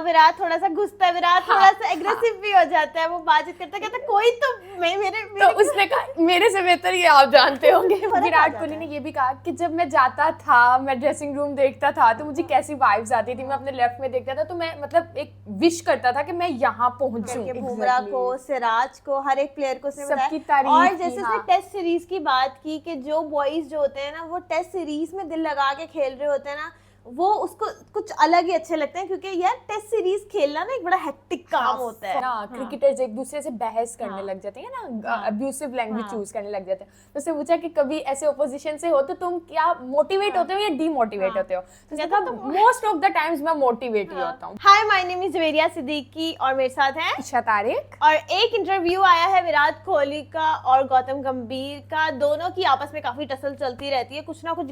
विराट थोड़ा सा गुस्सा है, विराट थोड़ा सा एग्रेसिव भी हो जाता है, वो बातचीत करता कहता कोई तो मेरे तो उसने कहा मेरे से बेहतर ये आप जानते होंगे। विराट कोहली ने ये भी कहा कि जब मैं जाता था, मैं ड्रेसिंग रूम देखता था तो मुझे कैसी वाइब्स आती थी, मैं अपने लेफ्ट में देखता था तो मैं मतलब एक विश करता था कि मैं यहाँ पहुंचूं। बुमराह को, सिराज को, हर एक प्लेयर को उसने सबकी बताया। तारीफ और की, जैसे हाँ। उसने टेस्ट सीरीज की बात की कि जो बॉयज जो होते हैं ना वो टेस्ट सीरीज में दिल लगा के खेल रहे होते हैं ना, वो उसको कुछ अलग ही अच्छे लगते हैं, क्योंकि यार टेस्ट सीरीज खेलना ना एक बड़ा हेक्टिक काम होता है ना। क्रिकेटर्स एक दूसरे से बहस करने लग जाते हैं ना, अब्यूसिव लैंग्वेज चूज करने लग जाते हैं। तो उसने पूछा कि कभी ऐसे ओपोजिशन से हो तो तुम क्या मोटिवेट होते हो या डीमोटिवेट होते हो? तो उसने कहा मोस्ट ऑफ द टाइम्स मैं मोटिवेट ही होता हूँ। Hi, my name is Javeria Siddiqui और मेरे साथ है ईशा तारिक। और एक इंटरव्यू आया है विराट कोहली का और गौतम गंभीर का। दोनों की आपस में काफी टसल चलती रहती है, कुछ ना कुछ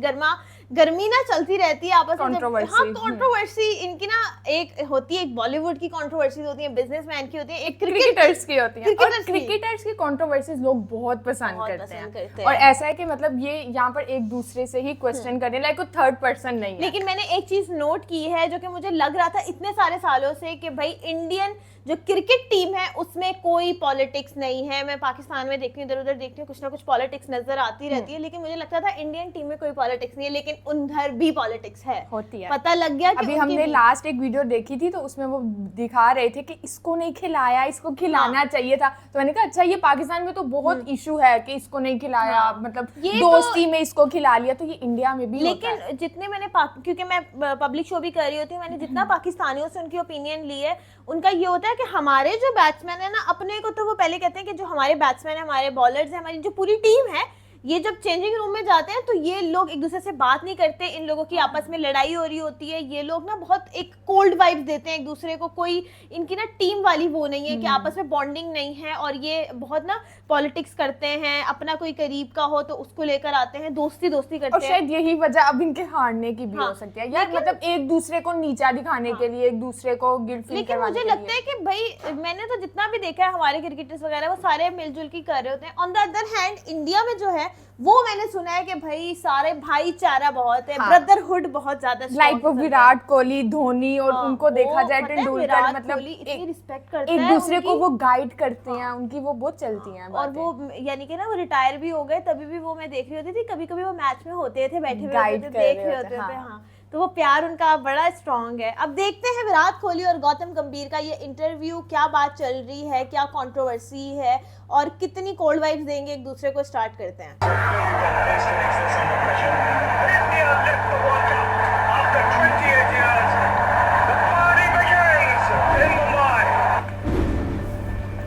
गर्मी ना चलती रहती है आपस में। कंट्रोवर्सी इनकी ना एक होती है, एक बॉलीवुड की कंट्रोवर्सी होती है, बिजनेसमैन की होती है, एक क्रिकेटर्स की होती है। और क्रिकेटर्स की कंट्रोवर्सीज लोग बहुत पसंद करते हैं। और ऐसा है कि मतलब ये यहाँ पर एक दूसरे से ही क्वेश्चन करने लाइक कोई थर्ड पर्सन नहीं है। लेकिन मैंने एक चीज नोट की है जो कि मुझे लग रहा था इतने सारे सालों से कि भाई इंडियन जो क्रिकेट टीम है उसमें कोई पॉलिटिक्स नहीं है। मैं पाकिस्तान में देखती हूँ, इधर उधर देखती हूँ, कुछ ना कुछ पॉलिटिक्स नजर आती रहती है, लेकिन मुझे लगता था इंडियन टीम में कोई पॉलिटिक्स नहीं है, लेकिन उधर भी पॉलिटिक्स है, होती है। पता लग गया कि अभी हमने लास्ट एक वीडियो देखी थी तो उसमें वो दिखा रहे थे कि इसको नहीं खिलाया, इसको खिलाना चाहिए था। तो मैंने कहा अच्छा ये पाकिस्तान में तो बहुत इशू है कि इसको नहीं खिलाया, मतलब दोस्ती में इसको खिला लिया, तो ये इंडिया में भी होता है। लेकिन जितने मैंने क्योंकि मैं पब्लिक शो भी कर रही होती हूँ, मैंने जितना पाकिस्तानियों से उनकी ओपिनियन ली है, उनका ये होता है कि हमारे जो बैट्समैन है ना, अपने को तो वो पहले कहते हैं कि जो हमारे बैट्समैन है, हमारे बॉलर्स है, हमारी जो पूरी टीम है, ये जब चेंजिंग रूम में जाते हैं तो ये लोग एक दूसरे से बात नहीं करते, इन लोगों की आपस में लड़ाई हो रही होती है, ये लोग ना बहुत एक कोल्ड वाइब्स देते हैं एक दूसरे को, कोई इनकी ना टीम वाली वो नहीं है कि आपस में बॉन्डिंग नहीं है, और ये बहुत ना पॉलिटिक्स करते हैं, अपना कोई करीब का हो तो उसको लेकर आते हैं, दोस्ती करते हैं। और शायद यही वजह अब इनके हारने की भी हो सकती है यार, मतलब एक दूसरे को नीचा दिखाने के लिए, एक दूसरे को गिल्ट फील करवाने के लिए। लेकिन मुझे लगता है कि भाई मैंने तो जितना भी देखा है हमारे क्रिकेटर्स वगैरह वो सारे मिलजुल के कर रहे होते हैं। On the other hand India में जो है वो मैंने सुना है कि भाई सारे भाईचारा बहुत है, ब्रदरहुड बहुत ज्यादा लाइक वो विराट कोहली, धोनी और उनको देखा जाए तेंदुलकर, मतलब इतनी रिस्पेक्ट करते हैं एक दूसरे को, वो गाइड करते हैं, उनकी वो बहुत चलती हैं और वो यानी कि ना वो रिटायर भी हो गए तभी भी वो मैं देख रही होती थी, कभी कभी वो मैच में होते थे, बैठे हुए होते थे, देख रहे होते थे। हाँ, तो वो प्यार उनका बड़ा स्ट्रांग है। अब देखते हैं विराट कोहली और गौतम गंभीर का ये इंटरव्यू, क्या बात चल रही है, क्या कंट्रोवर्सी है और कितनी कोल्ड वाइब्स देंगे एक दूसरे को। स्टार्ट करते हैं।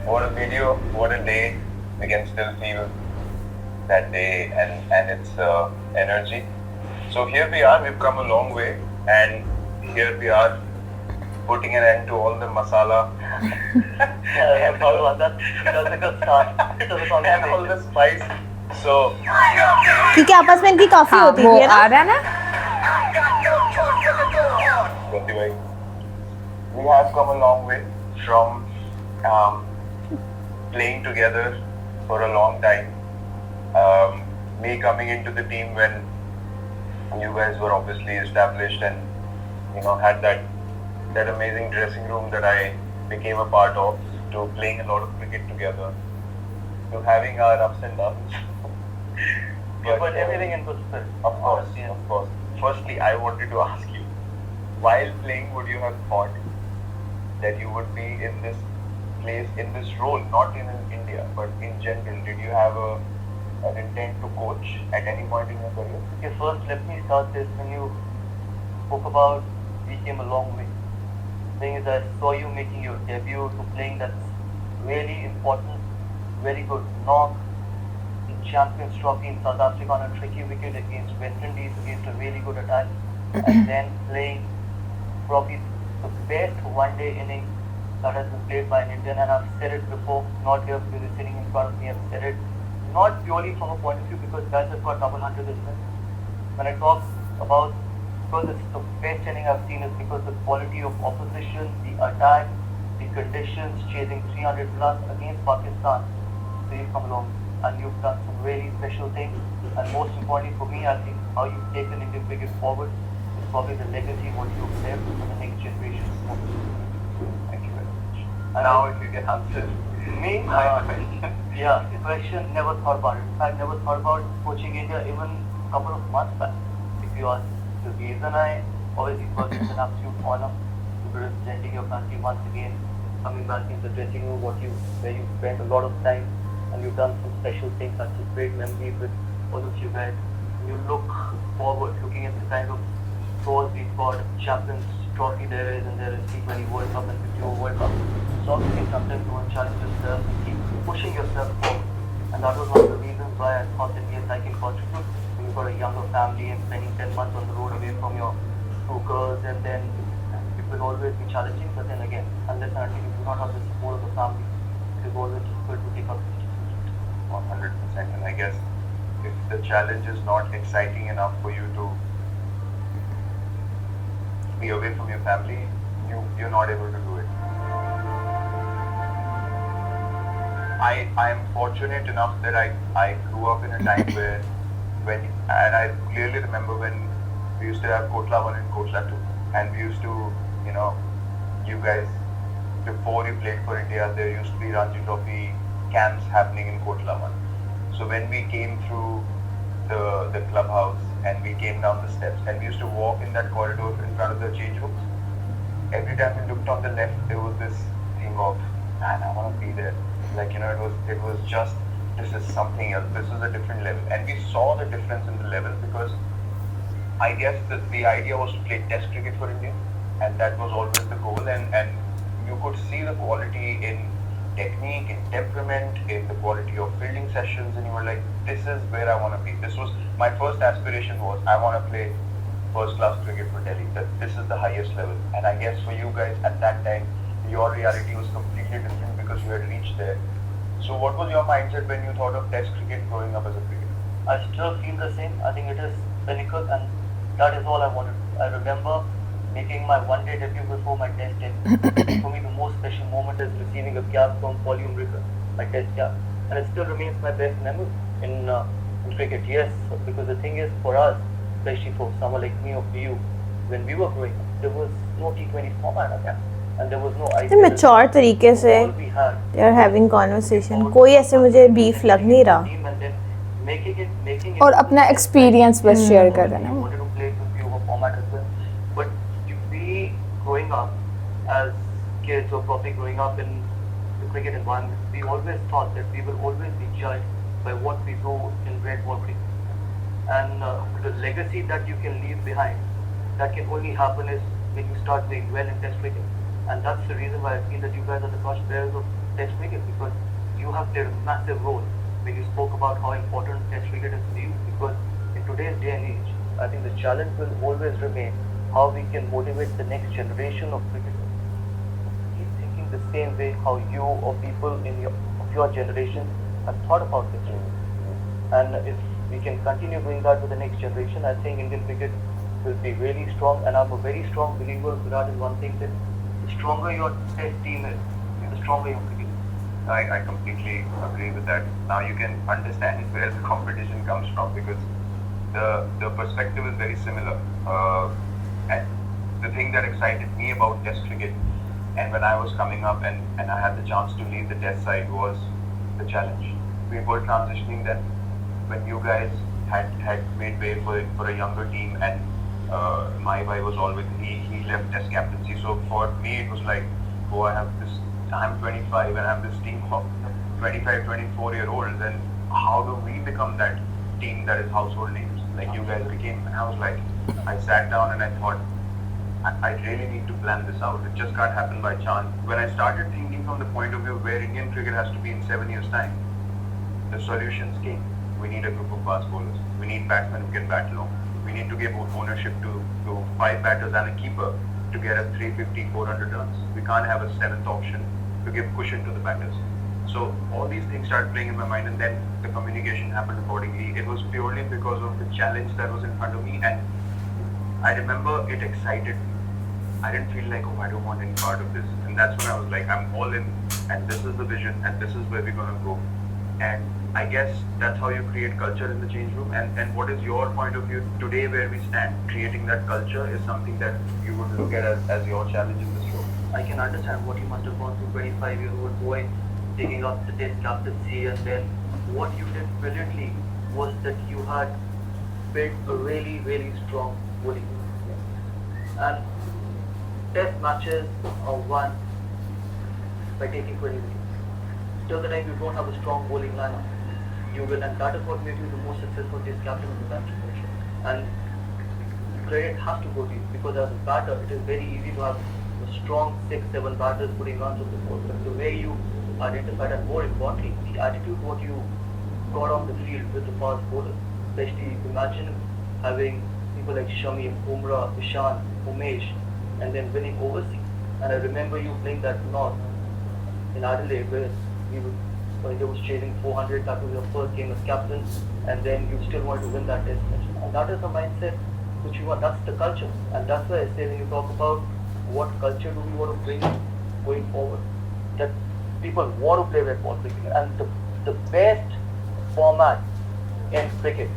What a video, what a day. We can still feel that day and its energy. So here we are, we've come a long way, and here we are putting an end to all the masala and all the spice. So क्योंकि आपस में इनकी काफी होती है ना, आ रहा है ना। We have come a long way from playing together for a long time. Me coming into the team when you guys were obviously established and had that amazing dressing room that I became a part of, to playing a lot of cricket together, to having our ups and downs. But everything in good spirit. Of course. Firstly, I wanted to ask you, while playing, would you have thought that you would be in this place, in this role, not in India, but in general? Did you have an intent to coach at any point in your career? Okay, first let me start this. When you spoke about we came a long way, the thing is I saw you making your debut to playing that's really important, very good knock in Champions Trophy in South Africa on a tricky wicket against West Indies, against a really good attack, and then playing probably the best one-day inning that has been played by an Indian. And I've said it before, not here because you're sitting in front of me, I've said it not purely from a point of view because guys have got double hundred as well. When I talk about because it's the best inning I've seen, is because the quality of opposition, the attack, the conditions, chasing 300 plus against Pakistan. So you've come along and you've done some really special things. And most importantly for me, I think how you've taken Indian cricket forward is probably the legacy what you've left for the next generation. And Now if you can answer me, my question. yeah, the question never thought about it. In fact, never thought about coaching India even a couple of months back. If you ask the reason I obviously first it's an absolute honor to be representing your country once again, coming back in the dressing room, where you spent a lot of time and you've done some special things, such as great memories with all of you guys. You look forward, looking at the kind of scores we've got, Champions Trophy there is, and there is T20 World Cup and 50 over World Cup. So obviously sometimes you want to challenge yourself and keep pushing yourself forward. And that was one of the reasons why I thought that yes, I can contribute. When you've got a younger family and spending 10 months on the road away from your two girls, and then it will always be challenging. But then again, unless and until you do not have the support of the family, it is always difficult to take up this decision. 100%. And I guess if the challenge is not exciting enough for you to be away from your family, you're not able to do it. I am fortunate enough that I grew up in a time where and I clearly remember when we used to have Kotla 1 and Kotla 2, and we used to, you guys, before you played for India, there used to be Ranji Trophy camps happening in Kotla 1. So when we came through the clubhouse and we came down the steps and we used to walk in that corridor in front of the change rooms, every time we looked on the left, there was this thing of, man, I want to be there. Like, it was just, this is something else. This is a different level. And we saw the difference in the level because I guess the idea was to play test cricket for India, and that was always the goal. And you could see the quality in technique, in temperament, in the quality of fielding sessions, and you were like, this is where I want to be. This was my first aspiration, was I want to play first class cricket for Delhi. That this is the highest level. And I guess for you guys at that time, your reality was completely different because you had reached there. So what was your mindset when you thought of test cricket growing up as a cricketer? I still feel the same. I think it is pinnacle, and that is all I wanted. I remember making my one-day debut before my test debut. For me, the most special moment is receiving a cap from Paulie Umrikar, my test cap, and it still remains my best memory in cricket. Yes, because the thing is, for us, especially for someone like me or for you, when we were growing up, there was no T20 format at that, and there was no तो IPL. Mature तरीके से All we had they are having conversation, कोई ऐसे मुझे beef लग नहीं रहा and then making it और अपना एक्सपीरियंस बस शेयर कर देना. wanted to play 50 over format as well. But we growing up as kids or probably growing up in the cricket environment, we always thought that we will always be judged by what we do in red ball cricket. And the legacy that you can leave behind, that can only happen is when you start doing well in test cricket. And that's the reason why I feel that you guys are the torch bearers of test cricket, because you have played a massive role when you spoke about how important test cricket is to you. Because in today's day and age, I think the challenge will always remain how we can motivate the next generation of cricketers. Keep thinking the same way how you or people of your generation have thought about this. And if we can continue doing that with the next generation, I think Indian cricket will be really strong. And I'm a very strong believer, Virat, in one thing, that the stronger your test team is, the stronger your cricket is. I completely agree with that. Now you can understand where the competition comes from, because the perspective is very similar. And the thing that excited me about test cricket, and when I was coming up and I had the chance to lead the test side, was the challenge. We were transitioning then when you guys had made way for a younger team, and my boy was always, he left test captaincy. So for me it was like, oh, I'm 25 and I have this team of 25, 24-year-olds, and how do we become that team that is household names like you guys became? And I was like, I sat down and I thought, I really need to plan this out. It just can't happen by chance. When I started thinking from the point of view where Indian cricket has to be in 7 years' time, the solutions came. We need a group of fast bowlers. We need batsmen who can bat long. We need to give ownership to 5 batters and a keeper to get a 350, 400 runs. We can't have a 7th option to give cushion to the batters. So all these things started playing in my mind, and then the communication happened accordingly. It was purely because of the challenge that was in front of me, and I remember it excited me. I didn't feel like, oh, I don't want any part of this. And that's when I was like, I'm all in, and this is the vision, and this is where we're going to go. And I guess that's how you create culture in the change room. And what is your point of view today where we stand? Creating that culture is something that you would look at as your challenge in this role. I can understand what you must have gone through, 25-year-old boy taking up the test captaincy, and then what you did brilliantly was that you had built a really, really strong bowling. And test matches are won by taking 20 wickets. Till the time you don't have a strong bowling lineup, you will, and that is what made you the most successful test captain in the country. And credit has to go to you, because as a batter, it is very easy to have a strong 6-7 batters putting runs on the board. But the way you identified, and more importantly, the attitude what you got on the field with the fast bowlers, especially imagine having people like Shami, Bumrah, Ishan, Umesh, and then winning overseas. And I remember you playing that North in Adelaide, where India was chasing 400. That was your first game as captain, and then you still wanted to win that test match. And that is the mindset which you want. That's the culture, and that's why I say when you talk about what culture do we want to bring going forward, that people want to play red ball cricket, and the best format in cricket,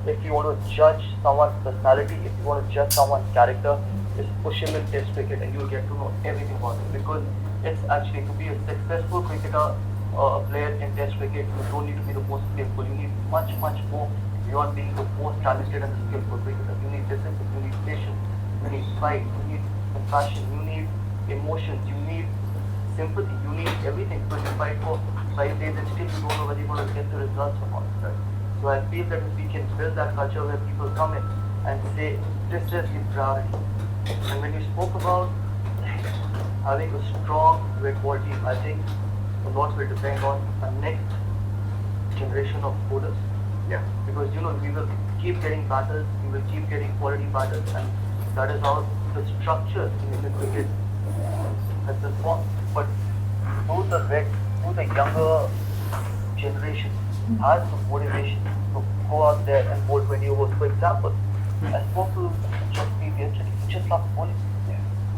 if you want to judge someone's personality, if you want to judge someone's character, is push him in test cricket, and you'll get to know everything about him. Because it's actually, to be a successful cricketer, a player in test cricket, you don't need to be the most skillful. You need much, much more beyond being the most talented and the skillful cricketer. You need discipline, you need patience, you need pride, you need compassion, you need emotions, you need sympathy, you need everything. Because you fight for 5 days and still you don't know whether you're going to get the results or not. Right? So I feel that if we can build that culture where people come in and say, this is the priority. And when you spoke about having a strong red ball team, I think a lot will depend on the next generation of bowlers. Yeah. Because we will keep getting batters, we will keep getting quality batters, and that is how the structure in Indian cricket has been formed. But through the younger generation has the motivation to go out there and bowl 20 overs. For example, I spoke to Jaspreet yesterday. He just loves bowling.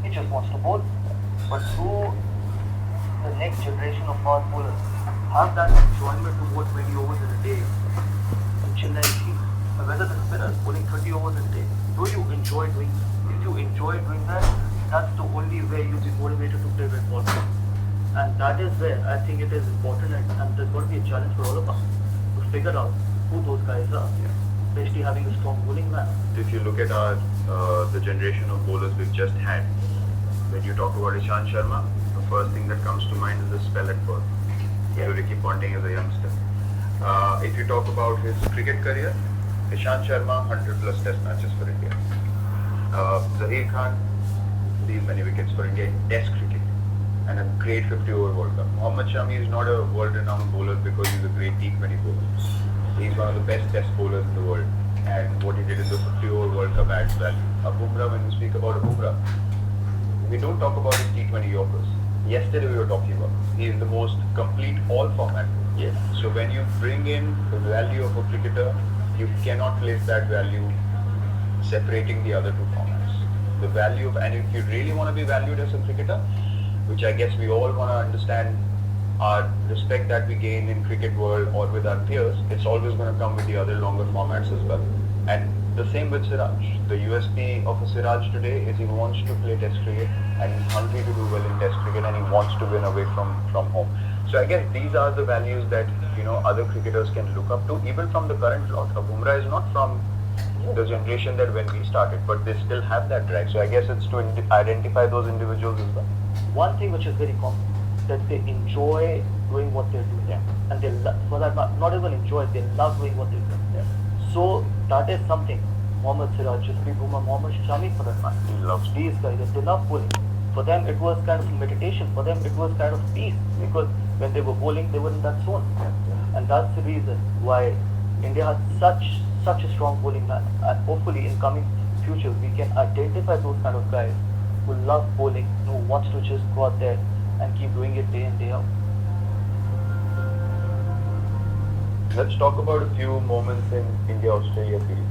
He just wants to bowl. But through the next generation of fast bowlers have that enjoyment to bowl 20 overs in a day in Chennai team. Whether the spinner is bowling 30 overs in a day, do you enjoy doing that? If you enjoy doing that, that's the only way you'll be motivated to play red ball. And that is where I think it is important, and there's going to be a challenge for all of us to figure out who those guys are, especially having a strong bowling man. If you look at the generation of bowlers we've just had, when you talk about Ishant Sharma, the first thing that comes to mind is the spell at birth. Ricky Ponting is a youngster. If you talk about his cricket career, Ishant Sharma, 100 plus test matches for India. Zaheer Khan, these many wickets for India in test cricket and a great 50-over World Cup. Mohammad Shami is not a world-renowned bowler because he's a great T20 bowler. He's one of the best test bowlers in the world, and what he did in the 50-over World Cup adds value. Bumrah, when we speak about Bumrah, we don't talk about his T20 Yorkers. Yesterday we were talking about he is the most complete all-format. Yes. So when you bring in the value of a cricketer, you cannot place that value separating the other two formats. The value of, and if you really want to be valued as a cricketer, which I guess we all want to understand our respect that we gain in cricket world or with our peers, it's always going to come with the other longer formats as well. And the same with Siraj. The USP of a Siraj today is he wants to play test cricket and he's hungry to do well in test cricket and he wants to win away from home. So I guess these are the values that other cricketers can look up to, even from the current lot. Bumrah is not from the generation that when we started, but they still have that drag. So I guess it's to identify those individuals as well. One thing which is very common, that they enjoy doing what they're doing, and they not even enjoy, they love doing what they're doing. So that is something. Mohammad Siraj, Jaspreet Bumrah, Mohammad Shami, for that matter, He loves these guys, they love bowling. For them, it was kind of meditation. For them, it was kind of peace, because when they were bowling, they were in that zone. And that's the reason why India has such a strong bowling line. And hopefully, in coming future, we can identify those kind of guys who love bowling, who wants to just go out there and keep doing it day in, day out. Let's talk about a few moments in India-Australia series.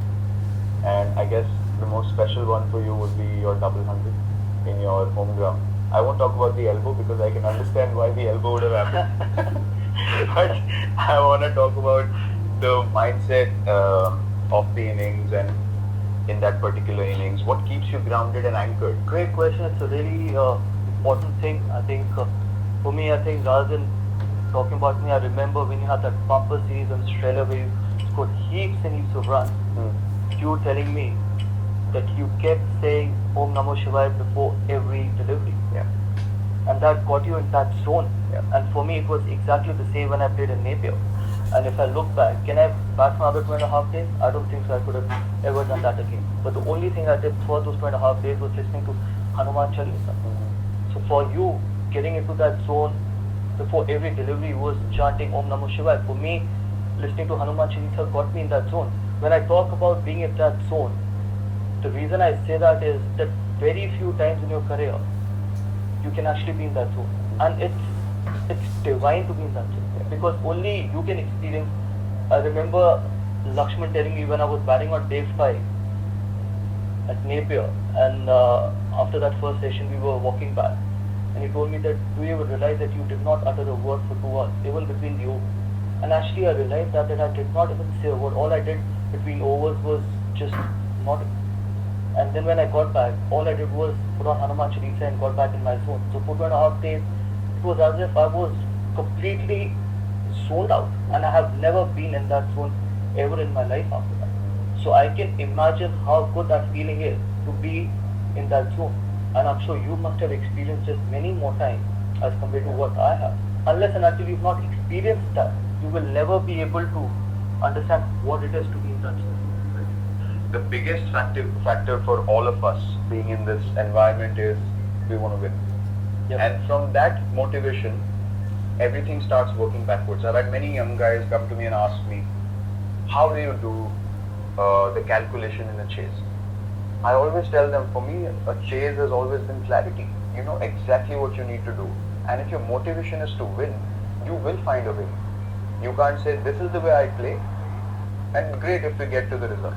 And I guess the most special one for you would be your double 100 in your home ground. I won't talk about the elbow because I can understand why the elbow would have happened. But I want to talk about the mindset of the innings and in that particular innings. What keeps you grounded and anchored? Great question. It's a really important thing. I think for me, I think rather than talking about me, I remember when you had that bumper series on Australia where you scored heaps and heaps of runs. You were telling me that you kept saying Om Namo Shivaya before every delivery. Yeah. And that got you in that zone. Yeah. And for me, it was exactly the same when I played in Napier. And if I look back, can I bat for another 2.5 days? I don't think so. I could have ever done that again. But the only thing I did for those 2.5 days was listening to Hanuman Chalisa. So for you, getting into that zone before every delivery was chanting Om Namo Shivaya. For me, listening to Hanuman Chalisa got me in that zone. When I talk about being in that zone, the reason I say that is that very few times in your career, you can actually be in that zone. And it's divine to be in that zone. Because only you can experience. I remember Lakshman telling me when I was batting on day 5 at Napier, and after that first session we were walking back, and he told me that, do you ever realize that you did not utter a word for 2 hours, even between the overs? And actually I realized that I did not even say a word. All I did between overs was just not. And then when I got back, all I did was put on Hanuman Chalisa and got back in my zone. So for 2.5 days, it was as if I was completely zoned out, and I have never been in that zone ever in my life after that. So I can imagine how good that feeling is to be in that zone, and I'm sure you must have experienced this many more times as compared to what I have. Unless and until you've not experienced that, you will never be able to understand what it is to be in that zone. The biggest factor for all of us being in this environment is we want to win. Yep. And from that motivation, everything starts working backwards. I've had many young guys come to me and ask me, how do you do the calculation in a chase? I always tell them, for me, a chase has always been clarity. You know exactly what you need to do. And if your motivation is to win, you will find a way. You can't say, this is the way I play, and great if we get to the result.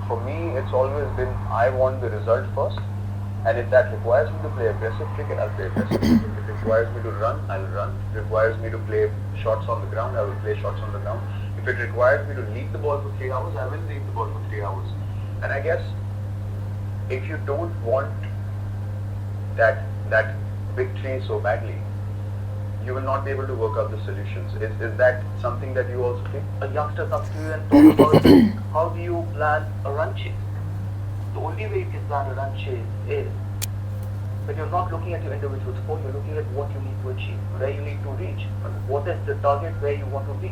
For me, it's always been, I want the result first, and if that requires me to play aggressive cricket, I'll play aggressive. If it requires me to run, I'll run. If it requires me to play shots on the ground, I will play shots on the ground. If it requires me to leave the ball for 3 hours, I will leave the ball for 3 hours. And I guess, if you don't want that victory so badly, you will not be able to work out the solutions. Is that something that you also think? A youngster comes to you and talks about how do you plan a run chase. The only way you can plan a run chase is when you're not looking at your individual score, you're looking at what you need to achieve, where you need to reach, what is the target where you want to be.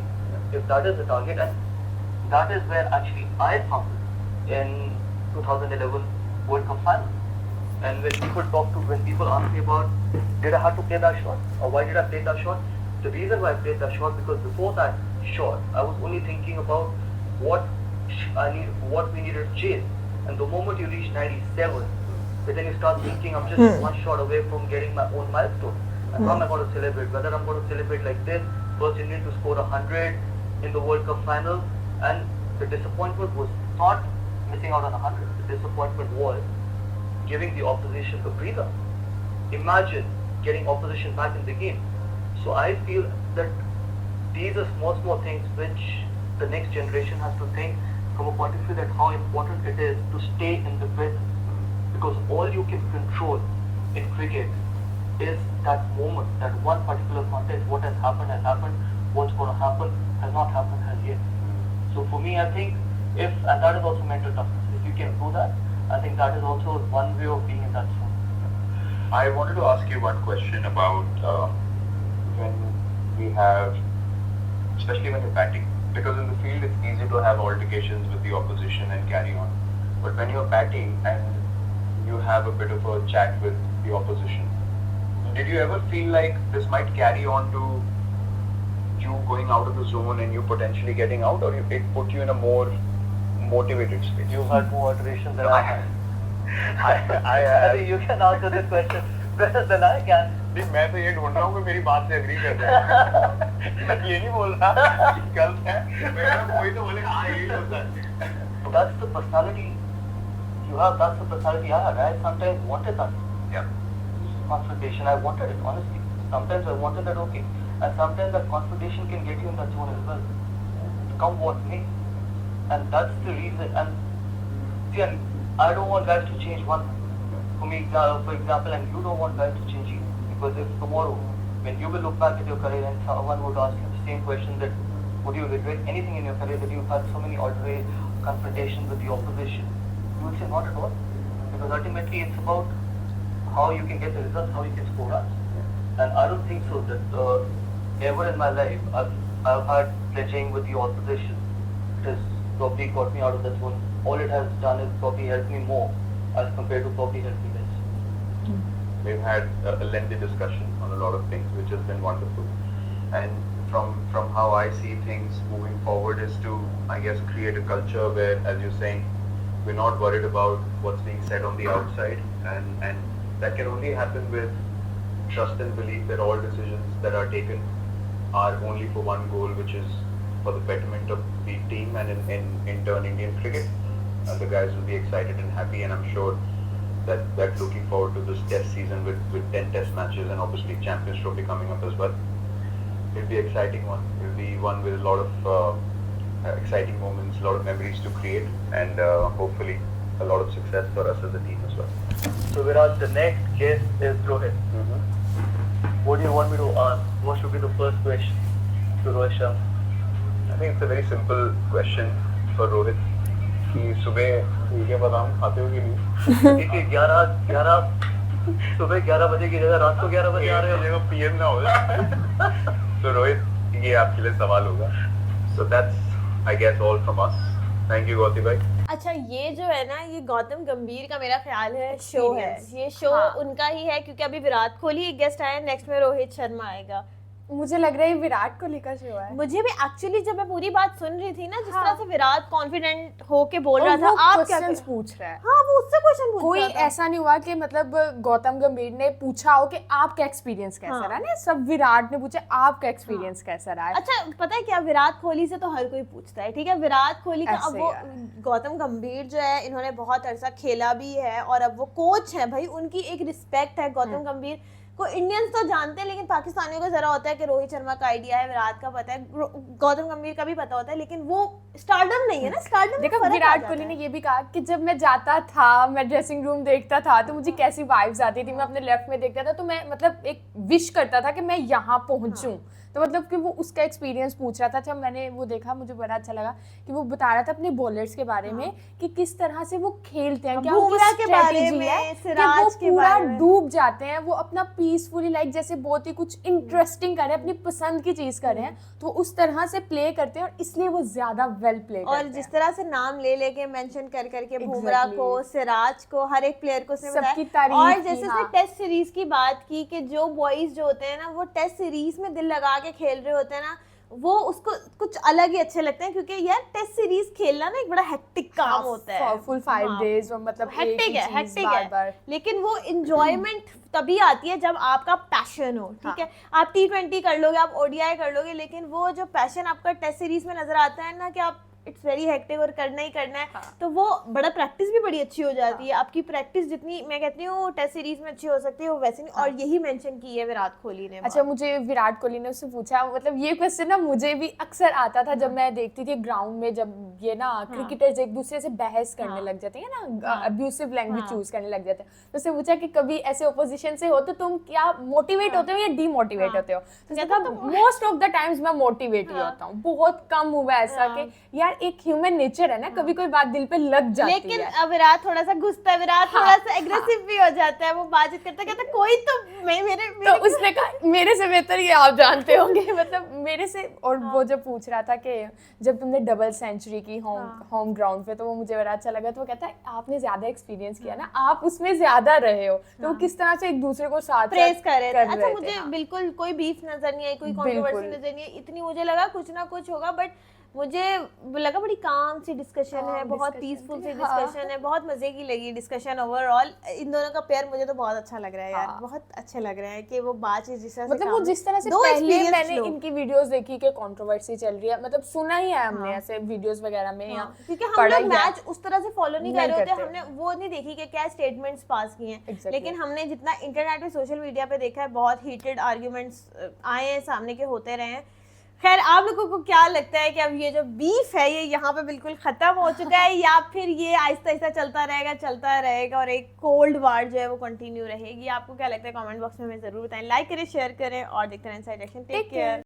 If that is the target, and that is where actually I found it in 2011 World Cup final. And when people ask me about, did I have to play that shot, or why did I play that shot? The reason why I played that shot, because before that shot, I was only thinking about what we needed to chase. And the moment you reach 97, but then you start thinking, I'm just one shot away from getting my own milestone. And how am I going to celebrate? Whether I'm going to celebrate like this, first Indian to score 100 in the World Cup final, and the disappointment was not missing out on 100. The disappointment was giving the opposition a breather. Imagine getting opposition back in the game. So I feel that these are small things which the next generation has to think from a point of view that how important it is to stay in the present. Because all you can control in cricket is that moment, that one particular contest. What has happened, what's going to happen, has not happened as yet. So for me, I think and that is also mental toughness. If you can do that, I think that is also one way of being in that zone. I wanted to ask you one question about when we have, especially when you're batting, because in the field it's easy to have altercations with the opposition and carry on. But when you're batting and you have a bit of a chat with the opposition, did you ever feel like this might carry on to you going out of the zone and you potentially getting out, or it put you in a more motivated state? You've had more alterations than I have. I think you can answer this question better than I can. नहीं, मैं तो ये ढूंढ रहा हूँ कि मेरी बात से एग्री कर जाए। मैं ये नहीं बोल रहा कि गलत है, मैं कोई तो बोले हाँ यही होता है। That's the personality you have. That's the personality I had. I sometimes wanted that Yeah. confrontation. I wanted it, honestly. Sometimes I wanted that, okay. And sometimes that confrontation can get you in that zone as well. Come what may. And that's the reason. And see, I don't want guys to change one. For example, and you don't want guys to change either. Because if tomorrow, when you will look back at your career and someone would ask you the same question, that would you regret anything in your career that you've had so many ordinary confrontations with the opposition, you will say not at all. Because ultimately it's about how you can get the results, how you can score runs. And I don't think so that ever in my life I've had pledging with the opposition. It has probably got me out of that zone. All it has done is probably helped me more as compared to probably help me less. We've had a lengthy discussion on a lot of things, which has been wonderful. And from how I see things moving forward is to, I guess, create a culture where, as you're saying, we're not worried about what's being said on the outside, and that can only happen with trust and belief that all decisions that are taken are only for one goal, which is for the betterment of the team and in turn Indian cricket. The guys will be excited and happy, and I'm sure that looking forward to this test season with 10 test matches and obviously Champions Trophy coming up as well. It'll be an exciting one. It'll be one with a lot of exciting moments, a lot of memories to create, and hopefully a lot of success for us as a team as well. So Virat, the next guest is Rohit. What do you want me to ask? What should be the first question to Rohit Sharma? I think it's a very simple question for Rohit. कि सुबह भूखे बादाम खाते हो कि नहीं? ठीक है, 11 सुबह 11 बजे की जगह रात को 11 बजे आ रहे हो, पीएम ना हो जाए। तो रोहित, ये आपके लिए सवाल होगा। So that's I guess all from us. Thank you Gauti भाई। अच्छा, ये जो है ना, ये गौतम गंभीर का मेरा ख्याल है शो है, ये शो उनका ही है, क्योंकि अभी विराट कोहली एक गेस्ट आया, नेक्स्ट में रोहित शर्मा आएगा। मुझे लग रहा है विराट कोहली का शो है। मुझे भी एक्चुअली जब मैं पूरी बात सुन रही थी ना, जिस तरह से विराट कॉन्फिडेंट होके बोल रहा था, आप क्या पूछ रहा है? हाँ, वो उससे क्वेश्चन पूछ कोई रहा था। ऐसा नहीं हुआ कि मतलब गौतम गंभीर ने पूछा हो कि आपका एक्सपीरियंस कैसा रहा ना, सब विराट ने पूछा आपका एक्सपीरियंस कैसा रहा है। अच्छा, पता है क्या, विराट कोहली से तो हर कोई पूछता है, ठीक है, विराट कोहली का अब वो गौतम गंभीर जो है, इन्होंने बहुत अरसा खेला भी है और अब वो कोच है भाई, उनकी एक रिस्पेक्ट है। गौतम गंभीर को इंडियंस तो जानते हैं, लेकिन पाकिस्तानियों को जरा होता है कि रोहित शर्मा का आइडिया है, विराट का पता है, गौतम गंभीर का भी पता होता है, लेकिन वो स्टारडम नहीं है ना। स्टारडम देखो, विराट कोहली ने ये भी कहा कि जब मैं जाता था, मैं ड्रेसिंग रूम देखता था तो मुझे कैसी वाइब्स आती थी, मैं अपने लेफ्ट में देखता था तो मैं मतलब एक विश करता था कि मैं यहाँ पहुंचूं। तो मतलब कि वो उसका एक्सपीरियंस पूछ रहा था। जब मैंने वो देखा, मुझे बड़ा अच्छा लगा कि वो बता रहा था अपने बॉलर्स के बारे में कि किस तरह से वो खेलते हैं, क्या उनकी स्ट्रेटजी है, सिराज के पूरा डूब जाते हैं, वो अपना पीसफुली लाइक जैसे बहुत ही कुछ इंटरेस्टिंग कर रहे हैं, अपनी पसंद की चीज कर रहे हैं, तो उस तरह से प्ले करते हैं और इसलिए वो ज्यादा वेल प्ले करते हैं। और जिस तरह से नाम ले लेके मेंशन कर करके बुमराह को, सिराज को, हर एक प्लेयर को सबकी तारीफ और जैसे टेस्ट सीरीज की बात की कि जो बॉयज जो होते हैं ना, वो टेस्ट सीरीज में दिल लगा के खेल रहे होते हैं ना, वो उसको कुछ अलग ही अच्छे लगते हैं, क्योंकि यार टेस्ट सीरीज खेलना ना एक बड़ा हेक्टिक काम होता है, फुल 5 डेज, मतलब हेक्टिक है, लेकिन वो एंजॉयमेंट तभी आती है जब आपका पैशन हो, ठीक है। आप T20 कर लोगे, आप ODI कर लोगे, लेकिन वो जो पैशन आपका टेस्ट सीरीज में नजर आता है ना, कि आप इट्स वेरी हेक्टिक और करना ही करना है, तो वो बड़ा प्रैक्टिस भी बड़ी अच्छी हो जाती है। आपकी प्रैक्टिस जितनी मैं कहती हूँ टेस्ट सीरीज में अच्छी हो सकती है, वो वैसे नहीं। और यही मेंशन की है विराट कोहली ने। अच्छा, मुझे विराट कोहली ने उससे पूछा, मतलब ये क्वेश्चन ना मुझे भी अक्सर आता था जब मैं देखती थी ग्राउंड में, जब ये ना क्रिकेटर्स एक दूसरे से बहस करने लग जाते हैं ना, अब्यूसिव लैंग्वेज चूज करने लग जाते हैं, तो उससे पूछा कि कभी ऐसे ओपोजिशन से हो तो तुम क्या मोटिवेट होते हो या डीमोटिवेट होते हो? तो कहता मोस्ट ऑफ द टाइम्स मैं मोटिवेट ही होता हूँ, बहुत कम हुआ ऐसा कि यार एक ह्यूमन नेचर है ना, कभी कोई बात दिल पे लग जाती है। लेकिन विराट थोड़ा सा गुस्सा है, विराट थोड़ा सा एग्रेसिव भी हो जाता है, वो बातचीत करता कहता कोई तो मेरे तो उसने कहा मेरे से बेहतर ये आप जानते होंगे, मतलब मेरे से। और वो जब पूछ रहा था कि जब तुमने डबल सेंचुरी की होम ग्राउंड पे, तो वो मुझे बड़ा अच्छा लगा। तो वो कहता है आपने ज्यादा एक्सपीरियंस किया ना, आप उसमें ज्यादा रहे हो, तो वो किस तरह से एक दूसरे को साथ प्रेस कर रहे थे। अच्छा, मुझे बिल्कुल कोई बीफ नजर नहीं आई, कोई कंट्रोवर्सी नजर नहीं आई, इतनी मुझे लगा कुछ ना कुछ होगा, बट मुझे लगा बड़ी काम सी डिस्कशन है, बहुत पीसफुल सी डिस्कशन है, बहुत मजे की लगी डिस्कशन ओवरऑल। इन दोनों का पेयर मुझे तो बहुत अच्छा लग रहा है यार, बहुत अच्छे लग रहे हैं कि वो बातचीत जिस तरह से, मतलब वो जिस तरह से पहले मैंने इनकी वीडियोस देखी कि कंट्रोवर्सी चल रही है, मतलब सुना ही है हमने ऐसे वीडियोस वगैरह में, या क्योंकि हम लोग मैच उस तरह से फॉलो नहीं कर रहे होते, हमने वो नहीं देखी कि क्या स्टेटमेंट्स पास किए हैं, लेकिन हमने जितना इंटरनेट पे सोशल मीडिया पे देखा है, बहुत हीटेड आर्ग्यूमेंट्स आए हैं सामने के, होते रहे हैं। खैर आप लोगों को क्या लगता है कि अब ये जो बीफ है ये यहाँ पे बिल्कुल खत्म हो चुका है या फिर ये आहिस्ता आहिस्ता चलता रहेगा और एक कोल्ड वार जो है वो कंटिन्यू रहेगी? आपको क्या लगता है कमेंट बॉक्स में हमें जरूर बताएं। लाइक करें, शेयर करें और देखते रहें इनसाइड एक्शन। Take care.